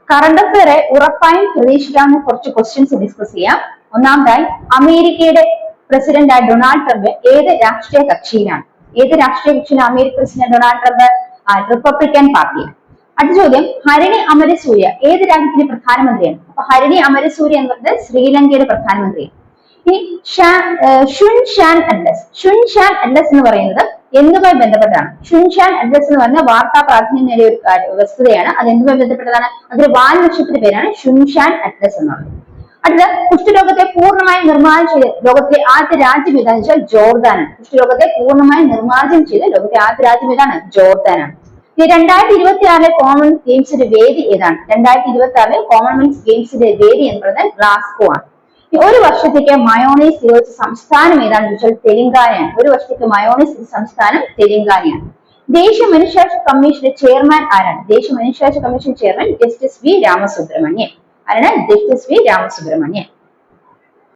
Current affair ഉറപ്പായും പ്രതീക്ഷിക്കാവുന്ന കുറച്ച് questions discuss ചെയ്യാം. ഒന്നാമതായി, അമേരിക്കയുടെ പ്രസിഡന്റായ ഡൊണാൾഡ് ട്രംപ് ഏത് രാഷ്ട്രീയ കക്ഷിയിലാണ്? American president Donald Trump Republican പാർട്ടിയാണ്. അടുത്ത ചോദ്യം, ഹരിണി അമരസൂര്യ ഏത് രാജ്യത്തിന്റെ പ്രധാനമന്ത്രിയാണ്? അപ്പൊ ഹരിണി അമരസൂര്യ എന്ന് പറയുന്നത് ശ്രീലങ്കയുടെ പ്രധാനമന്ത്രിയാണ്. ഇനി ഷുൻഷാൻ അറ്റ്ലസ് എന്ന് പറയുന്നത് എന്തുമായി ബന്ധപ്പെട്ടതാണ്? ഷുൻഷാൻ അറ്റ്ലസ് എന്ന് പറഞ്ഞ വാർത്താ പ്രാധാന്യം നേടിയ ഒരു വസ്തുതയാണ്. അത് എന്തുമായി ബന്ധപ്പെട്ടതാണ്? അതൊരു വാൽനക്ഷത്രത്തിന്റെ പേരാണ് ഷുൻഷാൻ അറ്റ്ലസ് എന്ന് പറയുന്നത്. അടുത്ത, കുഷ്ഠരോഗത്തെ പൂർണ്ണമായി നിർമ്മാർജ്ജനം ചെയ്ത് ലോകത്തിലെ ആദ്യ രാജ്യം ഏതാണെന്ന് വെച്ചാൽ ജോർദാനാണ്. കുഷ്ഠരോഗത്തെ പൂർണ്ണമായി നിർമ്മാർജ്ജനം ചെയ്ത് ലോകത്തിലെ ആദ്യ രാജ്യം ഏതാണ്? ജോർദാനാണ്. 2026 കോമൺവെൽത്ത് ഗെയിംസിന്റെ വേദി ഏതാണ്? 2026 കോമൺവെൽത്ത് ഗെയിംസിന്റെ വേദി എന്ന് പറയുന്നത് ഗ്ലാസ്ഗോ ആണ്. ഒരു വർഷത്തേക്ക് മയോണൈസ് നിരോധിച്ച സംസ്ഥാനം ഏതാണെന്ന് ചോദിച്ചാൽ തെലങ്കാനയാണ്. ഒരു വർഷത്തേക്ക് മയോണൈസ് സംസ്ഥാനം തെലങ്കാനയാണ്. ദേശീയ മനുഷ്യാവകാശ കമ്മീഷന്റെ ചെയർമാൻ ആരാണ്? ദേശീയ മനുഷ്യാവകാശ commission chairman justice V Ramasubramanian. ആരാണ്? Justice V Ramasubramanian.